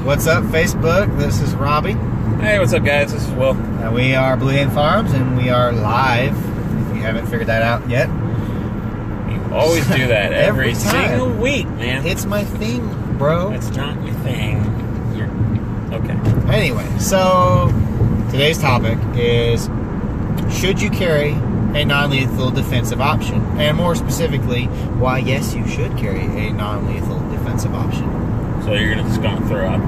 What's up, Facebook? This is Robbie. Hey, what's up, guys? This is Will. We are Blue Haven Firearms, and we are live. If you haven't figured that out yet, You always do that every time. single week, man. It's my thing, bro. It's not your thing. You're okay. Anyway, so today's topic is: should you carry a non-lethal defensive option? And more specifically, why yes, you should carry a non-lethal defensive option. So you're just going to throw up,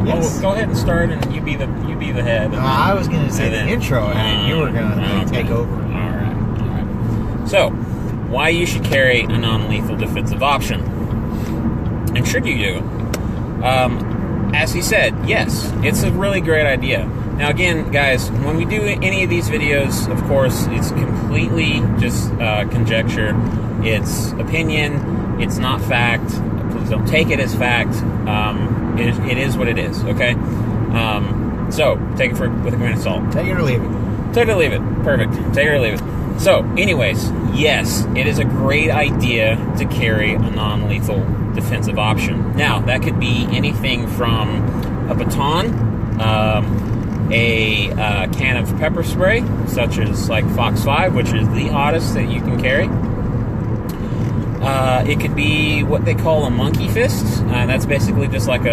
Yes. oh, go ahead and start, and you be the head. I was going to say the intro, and then you were going to take over. All right. So, why you should carry a non-lethal defensive option, and should you do it? As he said, yes, it's a really great idea. Now, again, guys, when we do any of these videos, of course, it's completely just conjecture. It's opinion. It's not fact. Please don't take it as fact. It is what it is, okay? So, take it with a grain of salt. Take it or leave it. Take it or leave it. Perfect. Take it or leave it. So, anyways, yes, it is a great idea to carry a non-lethal defensive option. Now, that could be anything from a baton, a can of pepper spray, such as like Fox 5, which is the hottest that you can carry. It could be what they call a monkey fist. That's basically just like what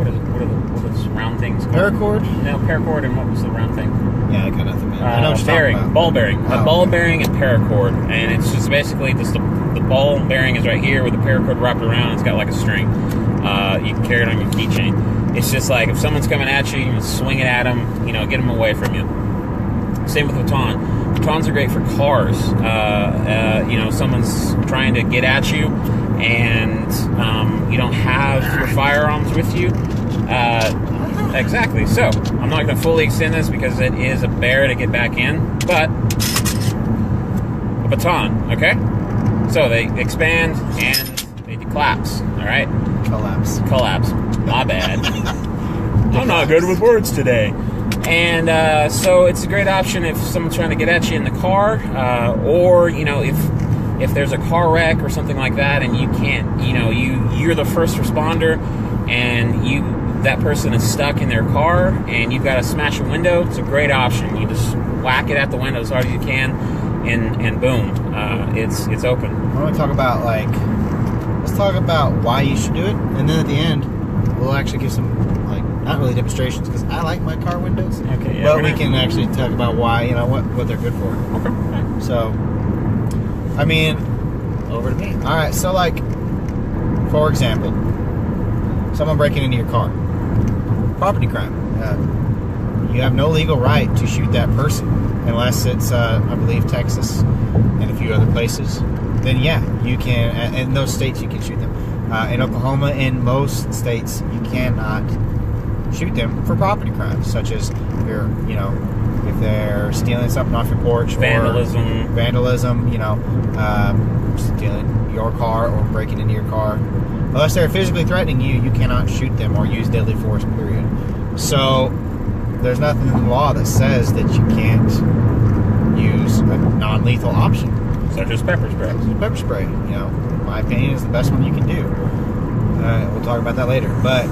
is round things called? Paracord? No, paracord, and what was the round thing? Yeah, I got nothing, man. I know what you're bearing, talking about. ball bearing. Oh. A ball bearing and paracord. And it's just basically just the ball bearing is right here with the paracord wrapped around. It's got like a string. You can carry it on your keychain. It's just like if someone's coming at you, you can swing it at them, get them away from you. Same with baton. Batons are great for cars. Someone's trying to get at you and you don't have your firearms with you. Exactly. So, I'm not going to fully extend this because it is a bear to get back in, but a baton, okay? So, they expand and they collapse, all right? Collapse. My bad. I'm not good with words today. And so it's a great option if someone's trying to get at you in the car, or if there's a car wreck or something like that, and you can't, you're the first responder, and that person is stuck in their car, and you've got to smash a window. It's a great option. You just whack it at the window as hard as you can, and boom, it's open. I want to talk about let's talk about why you should do it, and then at the end, we'll actually give some not really demonstrations because I like my car windows. Okay, yeah, but we can actually talk about why, what they're good for. Okay. So, over to me. All right. So, for example, someone breaking into your car, property crime. You have no legal right to shoot that person unless it's, I believe, Texas and a few other places. Then yeah, you can. In those states, you can shoot them. In Oklahoma, in most states, you cannot shoot them for property crimes, such as if they're stealing something off your porch, Vandalism, stealing your car or breaking into your car. Unless they're physically threatening you, you cannot shoot them or use deadly force, period. So there's nothing in the law that says that you can't use a non-lethal option. such as pepper spray. Pepper spray, in my opinion, is the best one you can do. We'll talk about that later. But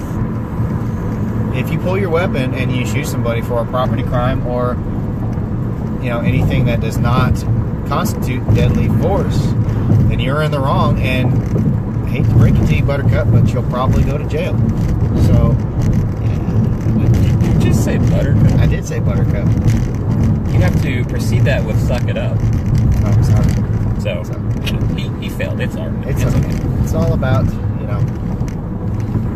if you pull your weapon and you shoot somebody for a property crime or anything that does not constitute deadly force, then you're in the wrong. And I hate to break it to you, Buttercup, but you'll probably go to jail. So, Did you just say Buttercup? I did say Buttercup. You have to precede that with suck it up. Oh, sorry. So, he failed. It's all right. It's okay. It's all about,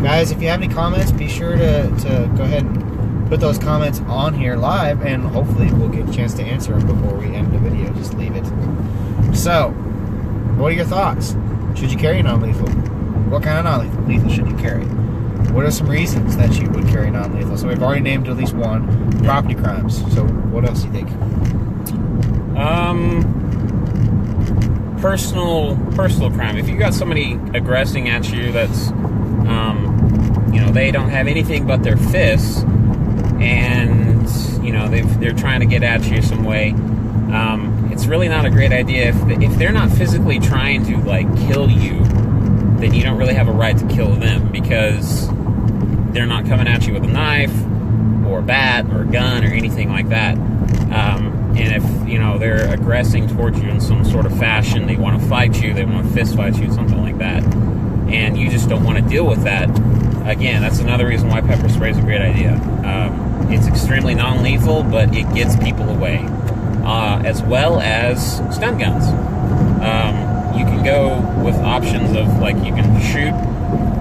Guys, if you have any comments, be sure to go ahead and put those comments on here live, and hopefully we'll get a chance to answer them before we end the video. Just leave it. So, what are your thoughts? Should you carry non-lethal? What kind of non-lethal should you carry? What are some reasons that you would carry non-lethal? So we've already named at least one. Property crimes. So what else do you think? Personal crime. If you got somebody aggressing at you that's they don't have anything but their fists, and they're trying to get at you some way, it's really not a great idea if they're not physically trying to kill you. then you don't really have a right to kill them, because they're not coming at you with a knife or a bat or a gun or anything like that. And if, you know, they're aggressing towards you in some sort of fashion, they want to fight you, they want to fist fight you, something like that, and you just don't want to deal with that, again, that's another reason why pepper spray is a great idea. It's extremely non-lethal, but it gets people away, as well as stun guns. You can go with options of, like, you can shoot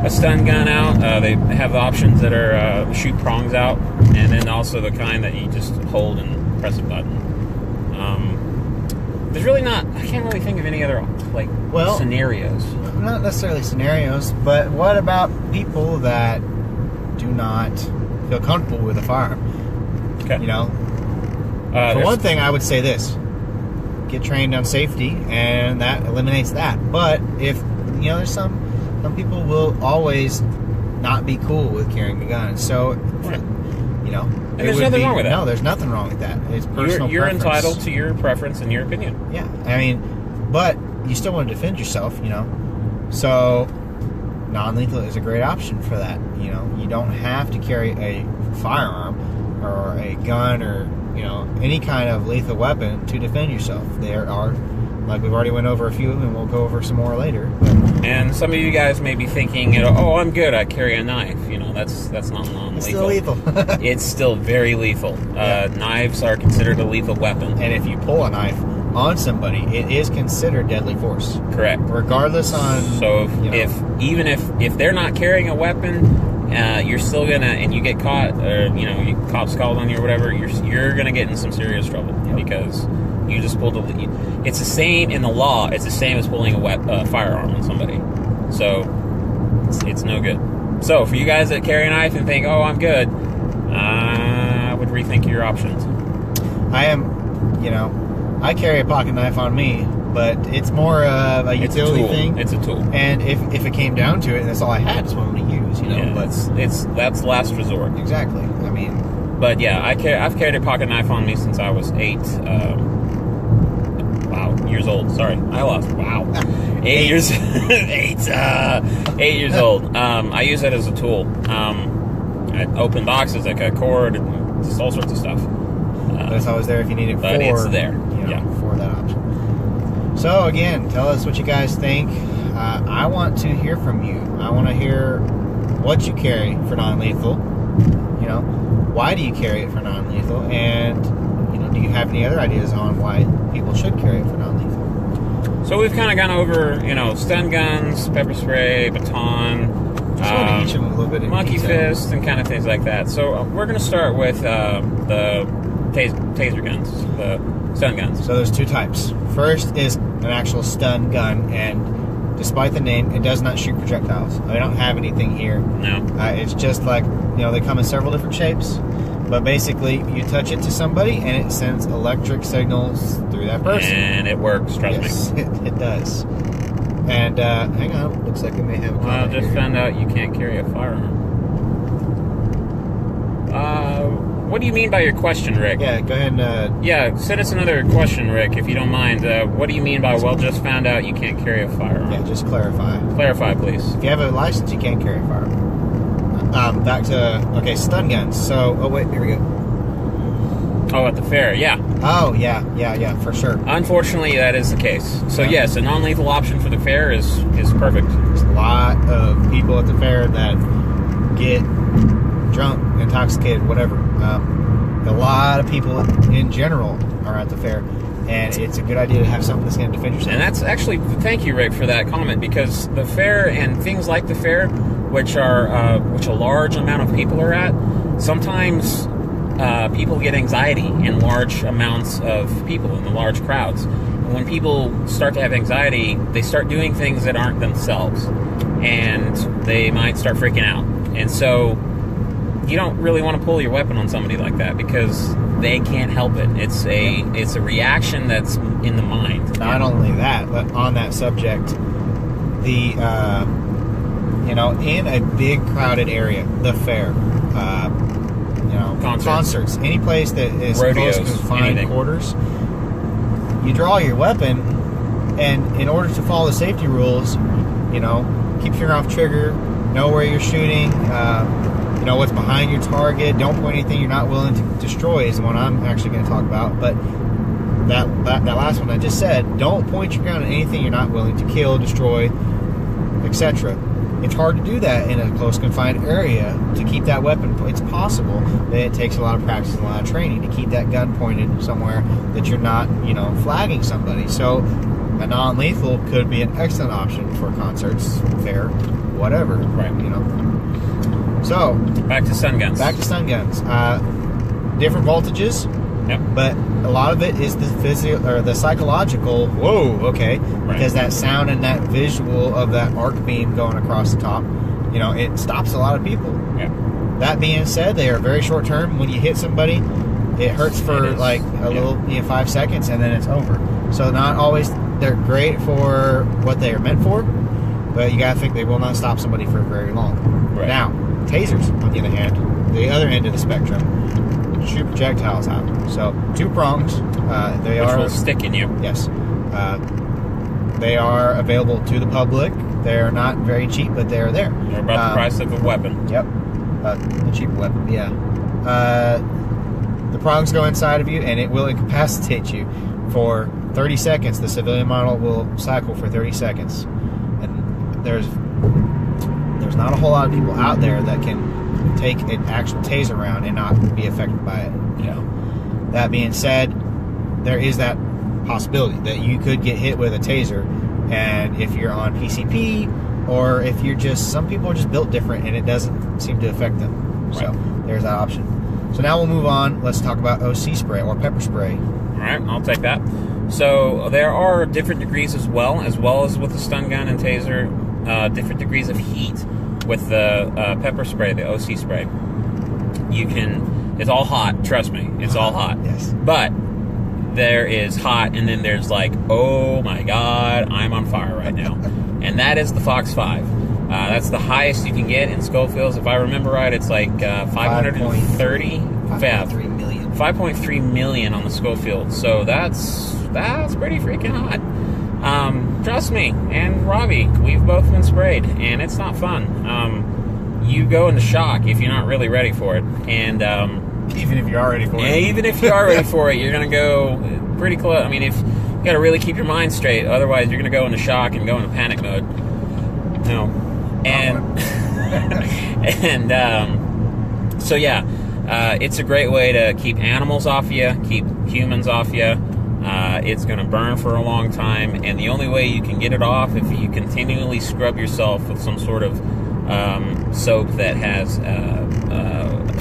a stun gun out. They have options that are shoot prongs out, and then also the kind that you just hold and press a button. There's really not, I can't really think of any other, like, scenarios. Not necessarily scenarios, but what about people that do not feel comfortable with a firearm? Okay. You know, for one thing, I would say this: get trained on safety, and that eliminates that. But if, you know, there's some people will always not be cool with carrying a gun. So, you know, and there's nothing wrong with that. No, there's nothing wrong with that. It's personal You're preference. entitled to your preference and your opinion. Yeah, I mean, but you still want to defend yourself, you know. So, non-lethal is a great option for that. You know, you don't have to carry a firearm or a gun or, you know, any kind of lethal weapon to defend yourself. There are, like we've already went over a few, and we'll go over some more later. But, and some of you guys may be thinking, you know, oh, I'm good, I carry a knife. You know, that's not non-lethal. it's still lethal. It's still very lethal. Yeah. Knives are considered a lethal weapon. And if you pull a knife on somebody, it is considered deadly force. Correct. Regardless on... So if they're not carrying a weapon, you're still gonna, and you get caught, or, you know, cops called on you or whatever, you're gonna get in some serious trouble. Yep. Because you just pulled a... It's the same in the law. It's the same as pulling a firearm on somebody. So it's no good. So for you guys that carry a knife and think, oh, I'm good, I would rethink your options. I am, you know, I carry a pocket knife on me, but it's more of a utility thing. It's a tool. And if it came down to it, and that's all I had, is what I'm going to use, you know. Yeah, but that's last resort. Exactly. I mean... But yeah, I've carried a pocket knife on me since I was 8 years old. Sorry, I lost. Wow. 8 years 8 years old. I use it as a tool. I open boxes, I cut cord, and just all sorts of stuff. But it's always there if you need it for... But it's there. You know, for that option. So again, tell us what you guys think. I want to hear from you. I want to hear what you carry for non-lethal. You know, why do you carry it for non-lethal? And, you know, do you have any other ideas on why people should carry it for non-lethal? So we've kind of gone over, you know, stun guns, pepper spray, baton, just want to each of them a little bit in monkey detail. fist, and kind of things like that. So we're going to start with the taser guns, the stun guns. So there's two types. First is an actual stun gun, and despite the name, it does not shoot projectiles. I don't have anything here. No. It's just like, you know, they come in several different shapes, but basically you touch it to somebody and it sends electric signals through that person. And it works, trust me. It does. And hang on, looks like we may have a comment I just here. found out you can't carry a firearm. What do you mean by your question, Rick? Yeah, go ahead and... yeah, send us another question, Rick, if you don't mind. What do you mean by, well, just found out you can't carry a firearm? Yeah, just clarify. Clarify, please. If you have a license, you can't carry a firearm. Back to... Okay, stun guns. So... Oh, wait, here we go. Oh, at the fair, yeah. Oh, yeah, for sure. Unfortunately, that is the case. So, Yeah. yes, a non-lethal option for the fair is perfect. There's a lot of people at the fair that get drunk, intoxicated, whatever. A lot of people in general are at the fair, and it's a good idea to have something that's going to defend yourself. And that's actually, thank you, Rick, for that comment, because the fair and things like the fair, which a large amount of people are at, sometimes people get anxiety in large amounts of people, in the large crowds. And when people start to have anxiety, they start doing things that aren't themselves, and they might start freaking out. And so you don't really want to pull your weapon on somebody like that, because they can't help it. It's a reaction that's in the mind. Not only that, but on that subject, the you know, in a big crowded area, the fair, you know, concerts, any place that is rodeos, close to confined quarters, you draw your weapon, and in order to follow the safety rules, you know, keep your finger off trigger, know where you're shooting, you know what's behind your target. Don't point anything you're not willing to destroy is the one I'm actually going to talk about. But that last one I just said, don't point your gun at anything you're not willing to kill, destroy, etc. It's hard to do that in a close confined area to keep that weapon. It's possible, but it takes a lot of practice and a lot of training to keep that gun pointed somewhere that you're not, you know, flagging somebody. So a non-lethal could be an excellent option for concerts, fair, whatever. Right. You know. So back to stun guns. Back to stun guns. Different voltages. Yep. But a lot of it is the physical or the psychological. Whoa, okay. Right. Because that sound and that visual of that arc beam going across the top, you know, it stops a lot of people. Yeah. That being said, they are very short term. When you hit somebody, it hurts for like a little, 5 seconds, and then it's over. So not always they're great for what they are meant for, but you gotta think they will not stop somebody for very long. Right. Now, tasers, on the other hand, the other end of the spectrum, shoot projectiles out. So 2 prongs. They Which are will stick in you. Yes. They are available to the public. They are not very cheap, but they are there. They're about the price of a weapon. Yep. The cheap weapon. Yeah. The prongs go inside of you, and it will incapacitate you for 30 seconds. The civilian model will cycle for 30 seconds, and there's not a whole lot of people out there that can take an actual taser round and not be affected by it. Yeah. That being said, there is that possibility that you could get hit with a taser, and if you're on PCP, or if you're just, some people are just built different and it doesn't seem to affect them. Right. So there's that option. So now we'll move on. Let's talk about OC spray or pepper spray. All right, I'll take that. So there are different degrees as well as with the stun gun and taser, different degrees of heat with the pepper spray, the OC spray. You can, it's all hot, trust me, it's all hot. Yes. But there is hot, and then there's like, oh my God, I'm on fire right now. And that is the Fox 5. That's the highest you can get in Schofields. If I remember right, it's like 530. 5.3 million. 5.3 million on the Schofield. So that's pretty freaking hot. Trust me, and Robbie, we've both been sprayed, and it's not fun. You go into shock if you're not really ready for it. And even if you are ready for it. Even if you are ready for it, you're going to go pretty close. I mean, if you got to really keep your mind straight. Otherwise, you're going to go into shock and go into panic mode. No. And, so yeah, it's a great way to keep animals off you, keep humans off you. It's going to burn for a long time, and the only way you can get it off if you continually scrub yourself with some sort of soap that has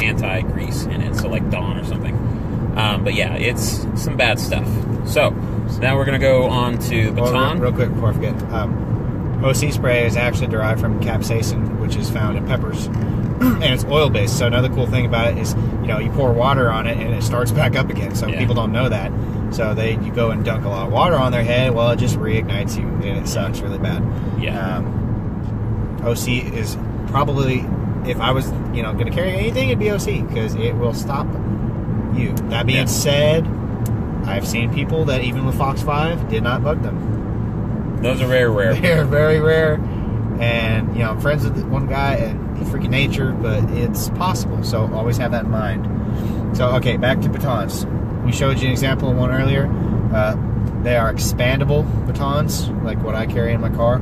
anti-grease in it, so like Dawn or something. But yeah, it's some bad stuff. So now we're going to go on to baton. Real quick before I forget, OC spray is actually derived from capsaicin, which is found in peppers, and it's oil-based. So another cool thing about it is, you pour water on it and it starts back up again. So people don't know that. So you go and dunk a lot of water on their head. Well, it just reignites you, and it sucks really bad. Yeah. OC is probably, if I was, going to carry anything, it'd be OC, because it will stop you. That being said, I've seen people that even with Fox 5 did not bug them. Those are very rare. They're very rare. And, I'm friends with one guy, and he's freaking nature, but it's possible. So always have that in mind. So, okay, back to batons. We showed you an example of one earlier. They are expandable batons, like what I carry in my car,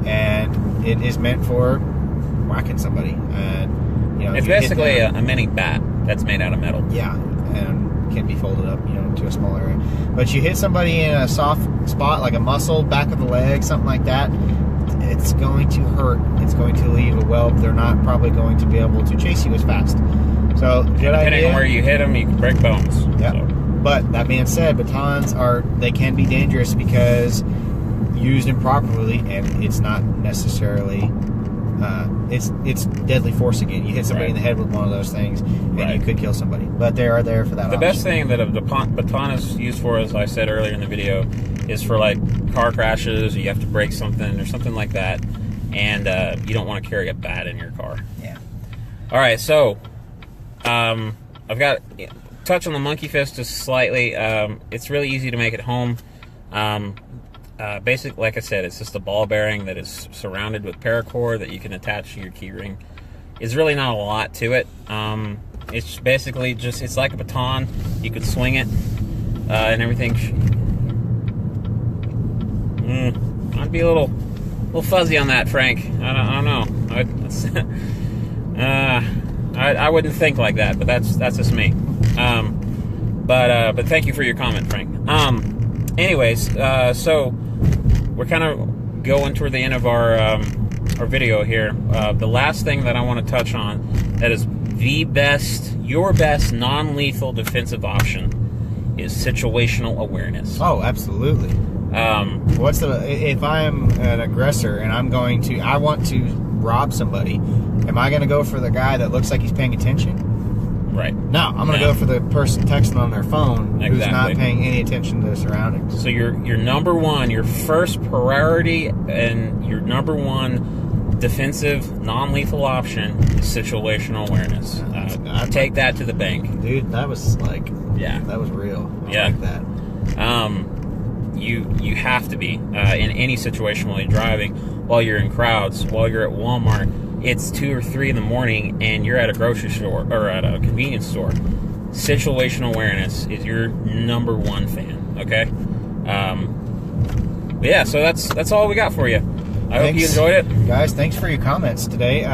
and it is meant for whacking somebody. And it's basically a mini bat that's made out of metal. Yeah, and can be folded up, to a small area. But you hit somebody in a soft spot, like a muscle, back of the leg, something like that, it's going to hurt. It's going to leave a welt. They're not probably going to be able to chase you as fast. So, depending on where you hit them, you can break bones. Yeah. So. But that being said, batons they can be dangerous because used improperly, and it's not necessarily it's deadly force again. You hit somebody in the head with one of those things, and you could kill somebody. But they are there for that. The best thing that a baton is used for, as I said earlier in the video, is for like car crashes, or you have to break something or something like that, and you don't want to carry a bat in your car. Yeah. All right, so I've got touch on the monkey fist just slightly. It's really easy to make at home. Basically, like I said, it's just a ball bearing that is surrounded with paracord that you can attach to your key ring. It's really not a lot to it. It's basically just, it's like a baton. You could swing it and everything. I'd be a little fuzzy on that, Frank. I don't know. I wouldn't think like that, but that's just me. But thank you for your comment, Frank. Anyways, so we're kind of going toward the end of our video here. The last thing that I want to touch on that is your best non-lethal defensive option is situational awareness. Oh, absolutely. If I am an aggressor and I want to rob somebody, am I going to go for the guy that looks like he's paying attention? Right. No, I'm going to go for the person texting on their phone who's not paying any attention to the surroundings. So your number one, your first priority, and your number one defensive, non-lethal option is situational awareness. Take that to the bank, dude. That was that was real. I like that. You have to be in any situation while you're driving, while you're in crowds, while you're at Walmart. It's 2 or 3 in the morning and you're at a grocery store or at a convenience store. Situational awareness is your number one fan. Okay. Yeah. So that's all we got for you. I hope you enjoyed it, guys. Thanks for your comments today.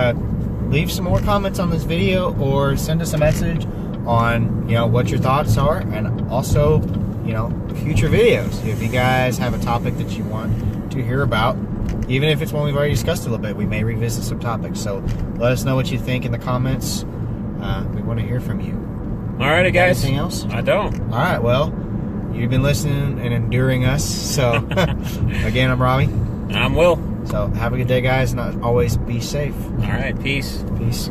Leave some more comments on this video or send us a message on what your thoughts are, and also future videos. If you guys have a topic that you want to hear about, even if it's one we've already discussed a little bit, we may revisit some topics. So let us know what you think in the comments. We want to hear from you. Alrighty, guys. Anything else? I don't. All right. Well, you've been listening and enduring us. So again, I'm Robbie. And I'm Will. So have a good day, guys, and always be safe. All right. Peace. Peace.